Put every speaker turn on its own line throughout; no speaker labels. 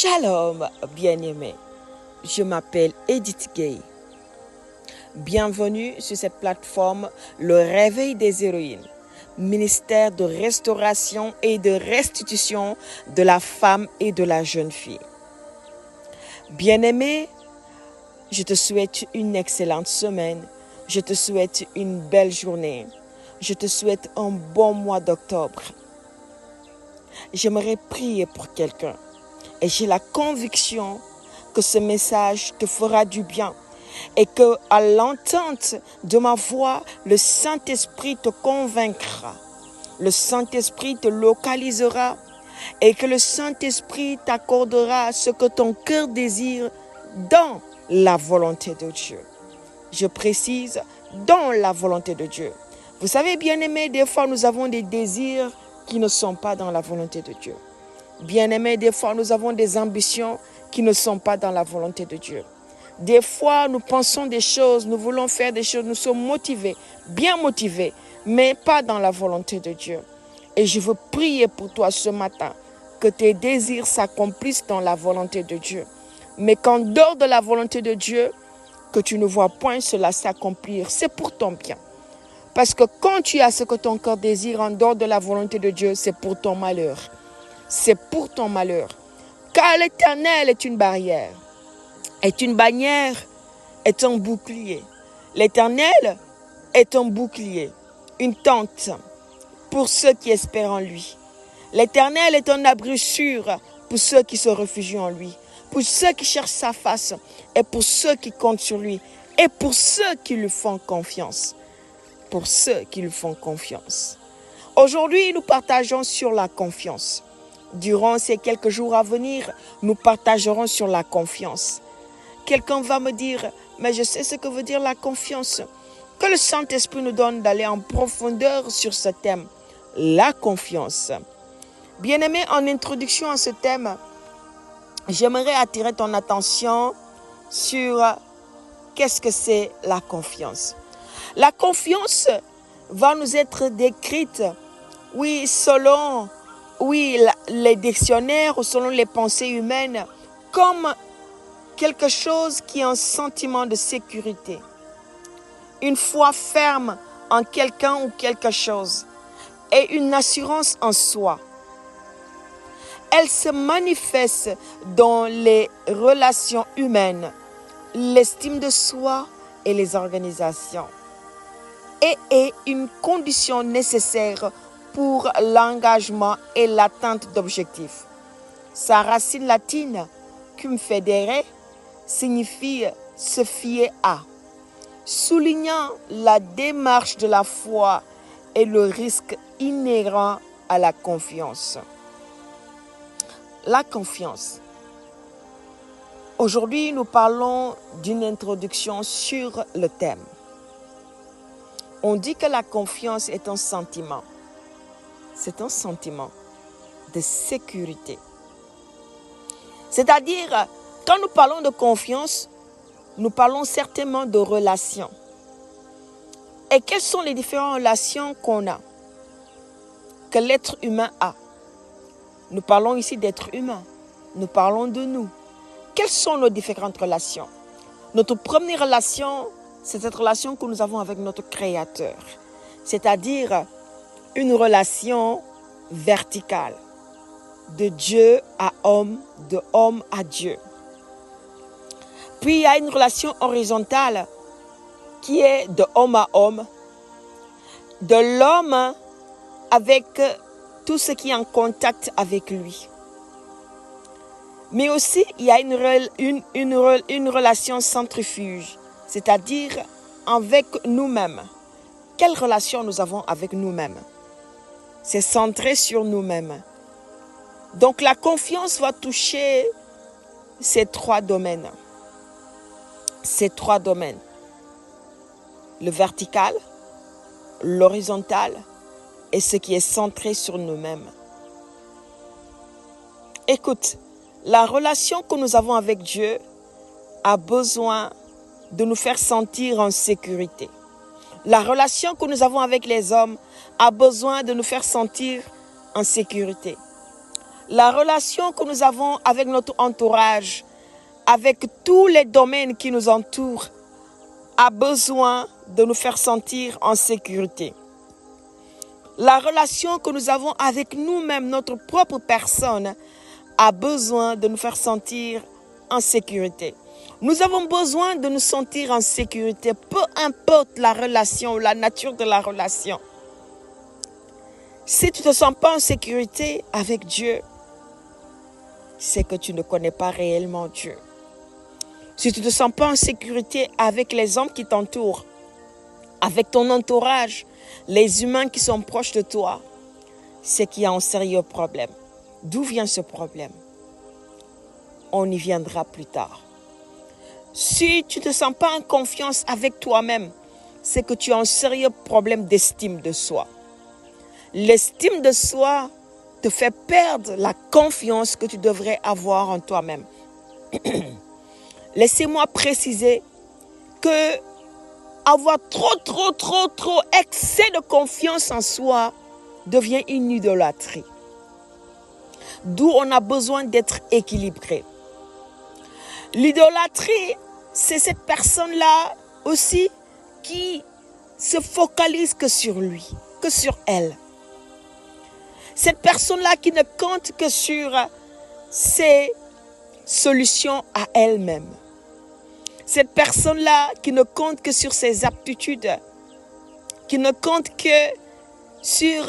Shalom, bien-aimés. Je m'appelle Edith Gay. Bienvenue sur cette plateforme Le Réveil des Héroïnes, ministère de restauration et de restitution de la femme et de la jeune fille. Bien-aimé, je te souhaite une excellente semaine. Je te souhaite une belle journée. Je te souhaite un bon mois d'octobre. J'aimerais prier pour quelqu'un. Et j'ai la conviction que ce message te fera du bien et que à l'entente de ma voix, le Saint-Esprit te convaincra. Le Saint-Esprit te localisera et que le Saint-Esprit t'accordera ce que ton cœur désire dans la volonté de Dieu. Je précise, dans la volonté de Dieu. Vous savez, bien-aimés, des fois nous avons des désirs qui ne sont pas dans la volonté de Dieu. Bien-aimés, des fois, nous avons des ambitions qui ne sont pas dans la volonté de Dieu. Des fois, nous pensons des choses, nous voulons faire des choses, nous sommes motivés, bien motivés, mais pas dans la volonté de Dieu. Et je veux prier pour toi ce matin, que tes désirs s'accomplissent dans la volonté de Dieu. Mais qu'en dehors de la volonté de Dieu, que tu ne vois point cela s'accomplir, c'est pour ton bien. Parce que quand tu as ce que ton cœur désire en dehors de la volonté de Dieu, c'est pour ton malheur. C'est pour ton malheur. Car l'Éternel est une barrière, est une bannière, est un bouclier. L'Éternel est un bouclier, une tente pour ceux qui espèrent en lui. L'Éternel est un abri sûr pour ceux qui se réfugient en lui, pour ceux qui cherchent sa face et pour ceux qui comptent sur lui et pour ceux qui lui font confiance. Pour ceux qui lui font confiance. Aujourd'hui, nous partageons sur la confiance. Durant ces quelques jours à venir, nous partagerons sur la confiance. Quelqu'un va me dire, mais je sais ce que veut dire la confiance. Que le Saint-Esprit nous donne d'aller en profondeur sur ce thème, la confiance. Bien-aimé, en introduction à ce thème, j'aimerais attirer ton attention sur qu'est-ce que c'est la confiance. La confiance va nous être décrite, oui, selon les dictionnaires ou selon les pensées humaines, comme quelque chose qui est un sentiment de sécurité. Une foi ferme en quelqu'un ou quelque chose et une assurance en soi. Elle se manifeste dans les relations humaines, l'estime de soi et les organisations. Et est une condition nécessaire pour l'engagement et l'atteinte d'objectifs. Sa racine latine, cum federe, signifie se fier à, soulignant la démarche de la foi et le risque inhérent à la confiance. La confiance. Aujourd'hui, nous parlons d'une introduction sur le thème. On dit que la confiance est un sentiment. C'est un sentiment de sécurité. C'est-à-dire, quand nous parlons de confiance, nous parlons certainement de relations. Et quelles sont les différentes relations qu'on a, que l'être humain a? Nous parlons ici d'être humain. Nous parlons de nous. Quelles sont nos différentes relations? Notre première relation, c'est cette relation que nous avons avec notre Créateur. C'est-à-dire une relation verticale, de Dieu à homme, de homme à Dieu. Puis il y a une relation horizontale qui est de homme à homme, de l'homme avec tout ce qui est en contact avec lui. Mais aussi, il y a une relation centrifuge, c'est-à-dire avec nous-mêmes. Quelle relation nous avons avec nous-mêmes? C'est centré sur nous-mêmes. Donc la confiance va toucher ces trois domaines. Ces trois domaines. Le vertical, l'horizontal et ce qui est centré sur nous-mêmes. Écoute, la relation que nous avons avec Dieu a besoin de nous faire sentir en sécurité. La relation que nous avons avec les hommes a besoin de nous faire sentir en sécurité. La relation que nous avons avec notre entourage, avec tous les domaines qui nous entourent, a besoin de nous faire sentir en sécurité. La relation que nous avons avec nous-mêmes, notre propre personne, a besoin de nous faire sentir en sécurité. Nous avons besoin de nous sentir en sécurité, peu importe la relation ou la nature de la relation. Si tu ne te sens pas en sécurité avec Dieu, c'est que tu ne connais pas réellement Dieu. Si tu ne te sens pas en sécurité avec les hommes qui t'entourent, avec ton entourage, les humains qui sont proches de toi, c'est qu'il y a un sérieux problème. D'où vient ce problème? On y viendra plus tard. Si tu ne te sens pas en confiance avec toi-même, c'est que tu as un sérieux problème d'estime de soi. L'estime de soi te fait perdre la confiance que tu devrais avoir en toi-même. Laissez-moi préciser que avoir trop excès de confiance en soi devient une idolâtrie. D'où on a besoin d'être équilibré. L'idolâtrie, c'est cette personne-là aussi qui se focalise que sur lui, que sur elle. Cette personne-là qui ne compte que sur ses solutions à elle-même. Cette personne-là qui ne compte que sur ses aptitudes, qui ne compte que sur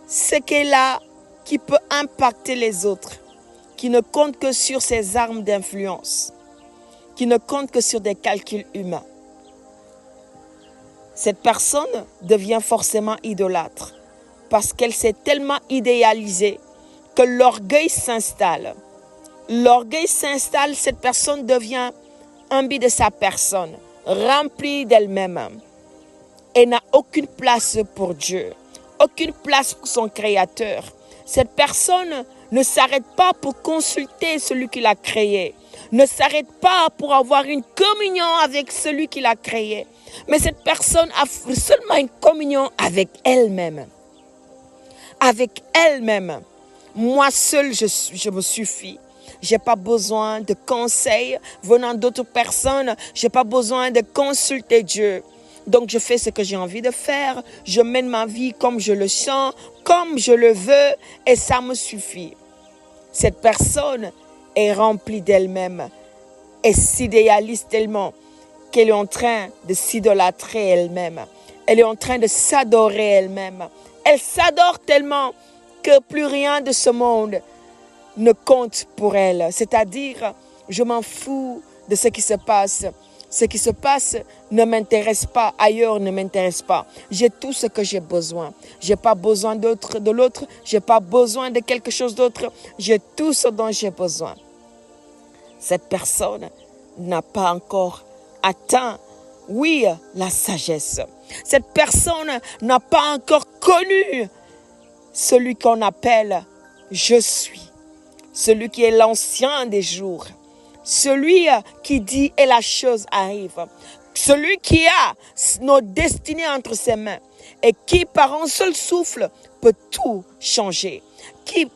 ce qu'elle a qui peut impacter les autres, qui ne compte que sur ses armes d'influence, qui ne compte que sur des calculs humains. Cette personne devient forcément idolâtre parce qu'elle s'est tellement idéalisée que l'orgueil s'installe. L'orgueil s'installe, cette personne devient imbue de sa personne, remplie d'elle-même. Elle n'a aucune place pour Dieu, aucune place pour son Créateur. Cette personne ne s'arrête pas pour consulter celui qui l'a créé, ne s'arrête pas pour avoir une communion avec celui qui l'a créé. Mais cette personne a seulement une communion avec elle-même. Avec elle-même. Moi seule, je me suffis. Je n'ai pas besoin de conseils venant d'autres personnes. Je n'ai pas besoin de consulter Dieu. Donc je fais ce que j'ai envie de faire. Je mène ma vie comme je le sens, comme je le veux. Et ça me suffit. Cette personne est remplie d'elle-même. Et s'idéalise tellement qu'elle est en train de s'idolâtrer elle-même. Elle est en train de s'adorer elle-même. Elle s'adore tellement que plus rien de ce monde ne compte pour elle. C'est-à-dire, je m'en fous de ce qui se passe. Ce qui se passe ne m'intéresse pas, ailleurs ne m'intéresse pas. J'ai tout ce que j'ai besoin. Je n'ai pas besoin de l'autre, je n'ai pas besoin de quelque chose d'autre. J'ai tout ce dont j'ai besoin. Cette personne n'a pas encore atteint, oui, la sagesse. Cette personne n'a pas encore connu celui qu'on appelle « je suis ». Celui qui est l'ancien des jours. Celui qui dit et la chose arrive. Celui qui a nos destinées entre ses mains et qui par un seul souffle peut tout changer. Qui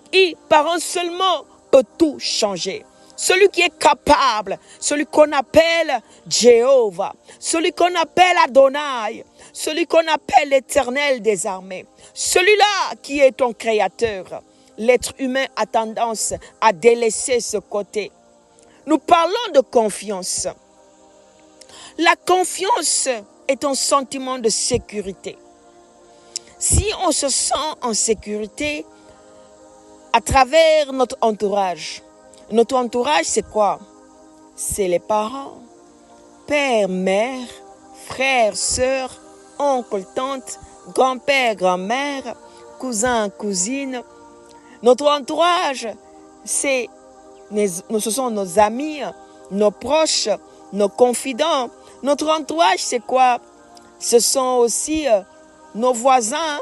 par un seul mot peut tout changer. Celui qui est capable, celui qu'on appelle Jéhovah, celui qu'on appelle Adonai, celui qu'on appelle l'Éternel des armées, celui-là qui est ton créateur. L'être humain a tendance à délaisser ce côté. Nous parlons de confiance. La confiance est un sentiment de sécurité. Si on se sent en sécurité à travers notre entourage c'est quoi? C'est les parents, père, mère, frères, sœurs, oncles, tantes, grand-père, grand-mère, cousins, cousines. Notre entourage, ce sont nos amis, nos proches, nos confidents. Notre entourage, c'est quoi? Ce sont aussi nos voisins,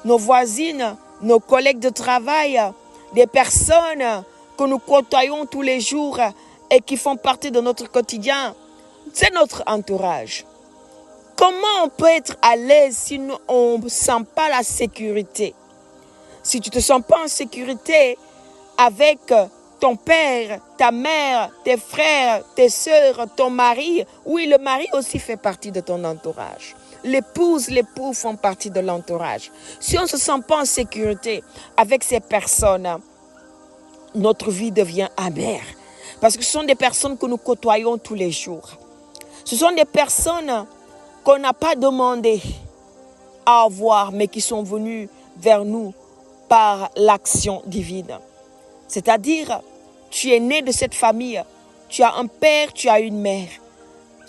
nos voisines, nos collègues de travail, des personnes que nous côtoyons tous les jours et qui font partie de notre quotidien. C'est notre entourage. Comment on peut être à l'aise si on ne sent pas la sécurité? Si tu ne te sens pas en sécurité avec ton père, ta mère, tes frères, tes sœurs, ton mari. Oui, le mari aussi fait partie de ton entourage. L'épouse, l'époux font partie de l'entourage. Si on ne se sent pas en sécurité avec ces personnes, notre vie devient amère. Parce que ce sont des personnes que nous côtoyons tous les jours. Ce sont des personnes qu'on n'a pas demandé à avoir, mais qui sont venues vers nous par l'action divine. C'est-à-dire, tu es né de cette famille, tu as un père, tu as une mère.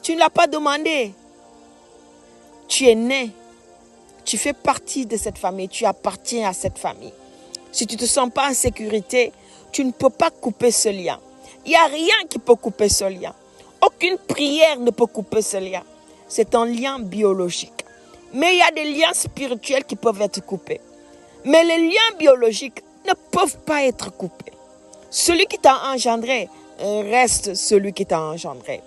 Tu ne l'as pas demandé. Tu es né, tu fais partie de cette famille, tu appartiens à cette famille. Si tu ne te sens pas en sécurité, tu ne peux pas couper ce lien. Il n'y a rien qui peut couper ce lien. Aucune prière ne peut couper ce lien. C'est un lien biologique. Mais il y a des liens spirituels qui peuvent être coupés. Mais les liens biologiques ne peuvent pas être coupés. Celui qui t'a engendré reste celui qui t'a engendré.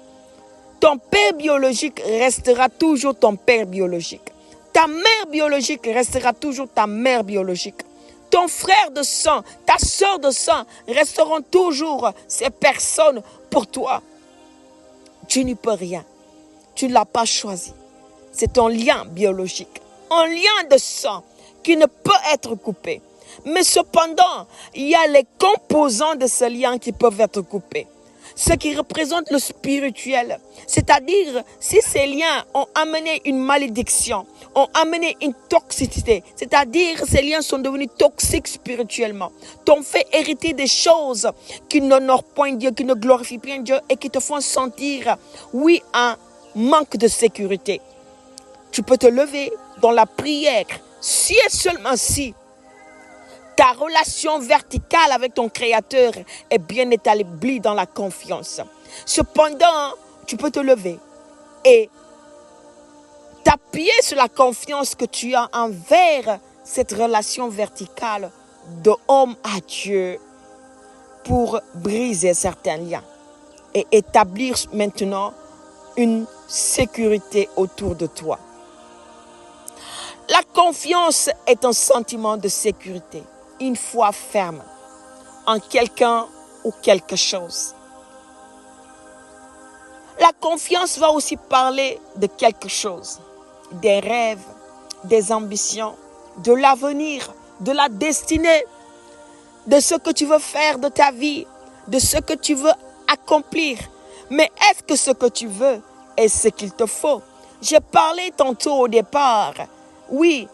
Ton père biologique restera toujours ton père biologique. Ta mère biologique restera toujours ta mère biologique. Ton frère de sang, ta soeur de sang resteront toujours ces personnes pour toi. Tu n'y peux rien. Tu ne l'as pas choisi. C'est ton lien biologique. Un lien de sang qui ne peut être coupé. Mais cependant, il y a les composants de ce lien qui peuvent être coupés. Ce qui représente le spirituel. C'est-à-dire, si ces liens ont amené une malédiction, ont amené une toxicité, c'est-à-dire ces liens sont devenus toxiques spirituellement, t'ont fait hériter des choses qui n'honorent point Dieu, qui ne glorifient point Dieu et qui te font sentir, oui, un manque de sécurité. Tu peux te lever dans la prière, si et seulement si ta relation verticale avec ton Créateur est bien établie dans la confiance. Cependant, tu peux te lever et t'appuyer sur la confiance que tu as envers cette relation verticale de homme à Dieu pour briser certains liens et établir maintenant une sécurité autour de toi. La confiance est un sentiment de sécurité. Une foi ferme en quelqu'un ou quelque chose. La confiance va aussi parler de quelque chose, des rêves, des ambitions, de l'avenir, de la destinée, de ce que tu veux faire de ta vie, de ce que tu veux accomplir. Mais est-ce que ce que tu veux est ce qu'il te faut? J'ai parlé tantôt au départ, oui,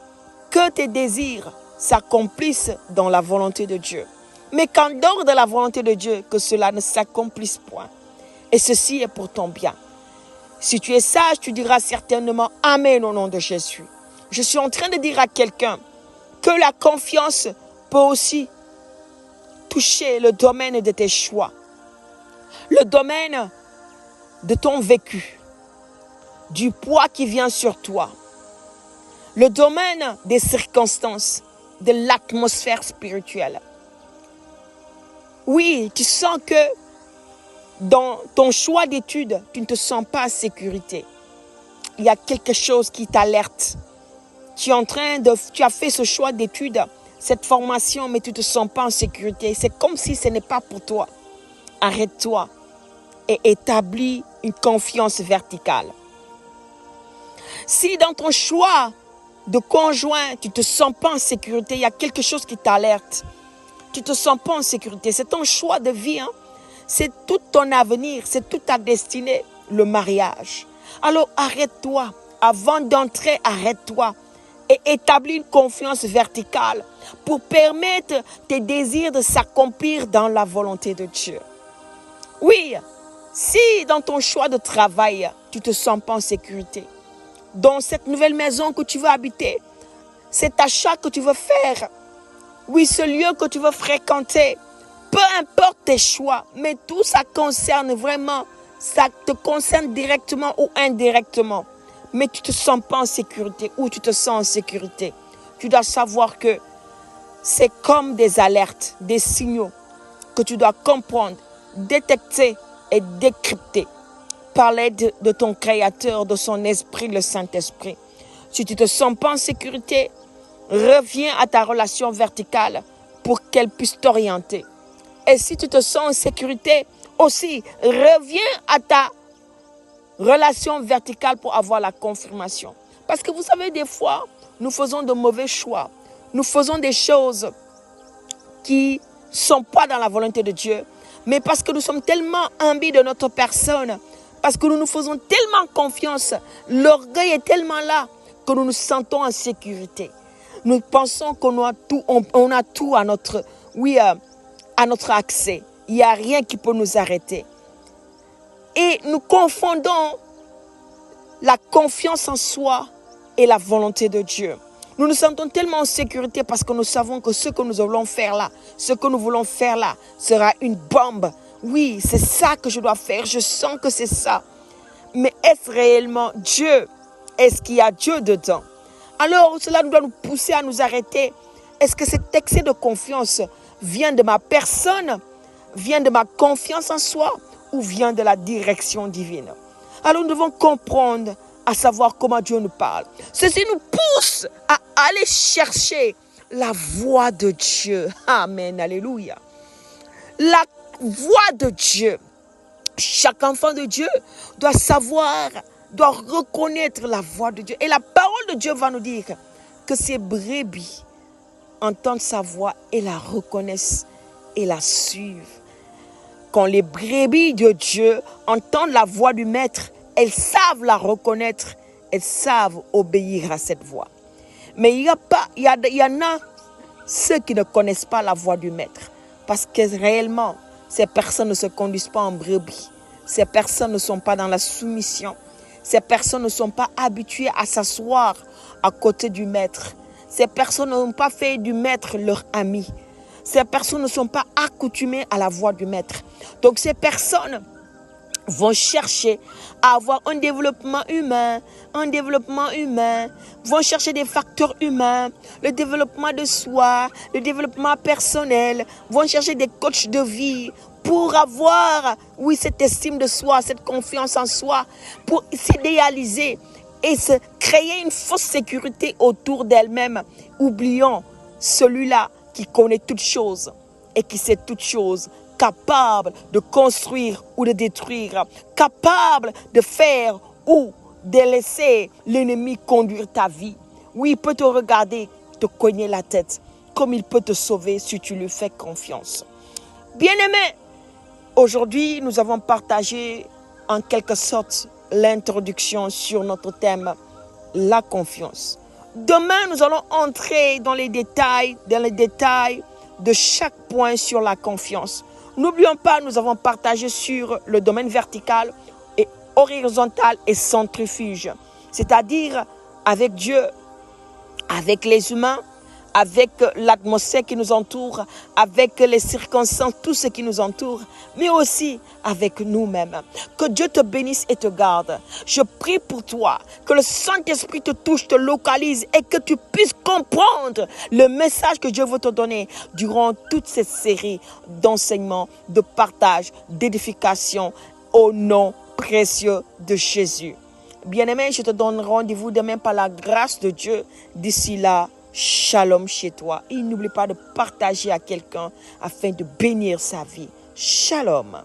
que tes désirs s'accomplissent dans la volonté de Dieu. Mais qu'en dehors de la volonté de Dieu, que cela ne s'accomplisse point. Et ceci est pour ton bien. Si tu es sage, tu diras certainement Amen au nom de Jésus. Je suis en train de dire à quelqu'un que la confiance peut aussi toucher le domaine de tes choix, le domaine de ton vécu, du poids qui vient sur toi, le domaine des circonstances, de l'atmosphère spirituelle. Oui, tu sens que dans ton choix d'études, tu ne te sens pas en sécurité. Il y a quelque chose qui t'alerte. Tu as fait ce choix d'études, cette formation, mais tu ne te sens pas en sécurité. C'est comme si ce n'est pas pour toi. Arrête-toi et établis une confiance verticale. Si dans ton choix de conjoint, tu ne te sens pas en sécurité, il y a quelque chose qui t'alerte. Tu ne te sens pas en sécurité. C'est ton choix de vie. C'est tout ton avenir, c'est toute ta destinée, le mariage. Alors arrête-toi. Avant d'entrer, arrête-toi. Et établis une confiance verticale pour permettre tes désirs de s'accomplir dans la volonté de Dieu. Oui, si dans ton choix de travail, tu ne te sens pas en sécurité, dans cette nouvelle maison que tu veux habiter, cet achat que tu veux faire, oui, ce lieu que tu veux fréquenter, peu importe tes choix, mais tout ça concerne vraiment, ça te concerne directement ou indirectement. Mais tu ne te sens pas en sécurité ou tu te sens en sécurité. Tu dois savoir que c'est comme des alertes, des signaux que tu dois comprendre, détecter et décrypter par l'aide de ton Créateur, de son Esprit, le Saint-Esprit. Si tu ne te sens pas en sécurité, reviens à ta relation verticale pour qu'elle puisse t'orienter. Et si tu te sens en sécurité, aussi, reviens à ta relation verticale pour avoir la confirmation. Parce que vous savez, des fois, nous faisons de mauvais choix. Nous faisons des choses qui ne sont pas dans la volonté de Dieu. Mais parce que nous sommes tellement imbus de notre personne, parce que nous nous faisons tellement confiance, l'orgueil est tellement là que nous nous sentons en sécurité. Nous pensons qu'on a tout, on a tout à notre, à notre accès. Il n'y a rien qui peut nous arrêter. Et nous confondons la confiance en soi et la volonté de Dieu. Nous nous sentons tellement en sécurité parce que nous savons que ce que nous voulons faire là, ce que nous voulons faire là, sera une bombe. Oui, c'est ça que je dois faire. Je sens que c'est ça. Mais est-ce réellement Dieu? Est-ce qu'il y a Dieu dedans? Alors, cela doit nous pousser à nous arrêter. Est-ce que cet excès de confiance vient de ma personne, vient de ma confiance en soi ou vient de la direction divine? Alors, nous devons comprendre à savoir comment Dieu nous parle. Ceci nous pousse à aller chercher la voix de Dieu. Amen, alléluia. La voix de Dieu. Chaque enfant de Dieu doit savoir, doit reconnaître la voix de Dieu. Et la parole de Dieu va nous dire que ces brebis entendent sa voix et la reconnaissent et la suivent. Quand les brebis de Dieu entendent la voix du Maître, elles savent la reconnaître, elles savent obéir à cette voix. Mais il y en a ceux qui ne connaissent pas la voix du Maître. Parce que réellement, ces personnes ne se conduisent pas en brebis. Ces personnes ne sont pas dans la soumission. Ces personnes ne sont pas habituées à s'asseoir à côté du Maître. Ces personnes n'ont pas fait du Maître leur ami. Ces personnes ne sont pas accoutumées à la voix du Maître. Donc ces personnes vont chercher à avoir un développement humain, vont chercher des facteurs humains, le développement de soi, le développement personnel, vont chercher des coachs de vie pour avoir, oui, cette estime de soi, cette confiance en soi, pour s'idéaliser et se créer une fausse sécurité autour d'elle-même, oubliant celui-là qui connaît toutes choses et qui sait toutes choses, capable de construire ou de détruire, capable de faire ou de laisser l'ennemi conduire ta vie. Oui, il peut te regarder, te cogner la tête, comme il peut te sauver si tu lui fais confiance. Bien-aimés, aujourd'hui, nous avons partagé en quelque sorte l'introduction sur notre thème, la confiance. Demain, nous allons entrer dans les détails de chaque point sur la confiance. N'oublions pas, nous avons partagé sur le domaine vertical et horizontal et centrifuge. C'est-à-dire avec Dieu, avec les humains, avec l'atmosphère qui nous entoure, avec les circonstances, tout ce qui nous entoure, mais aussi avec nous-mêmes. Que Dieu te bénisse et te garde. Je prie pour toi, que le Saint-Esprit te touche, te localise et que tu puisses comprendre le message que Dieu veut te donner durant toute cette série d'enseignements, de partage, d'édification au nom précieux de Jésus. Bien-aimé, je te donne rendez-vous demain par la grâce de Dieu. D'ici là, shalom chez toi. Et n'oublie pas de partager à quelqu'un afin de bénir sa vie. Shalom.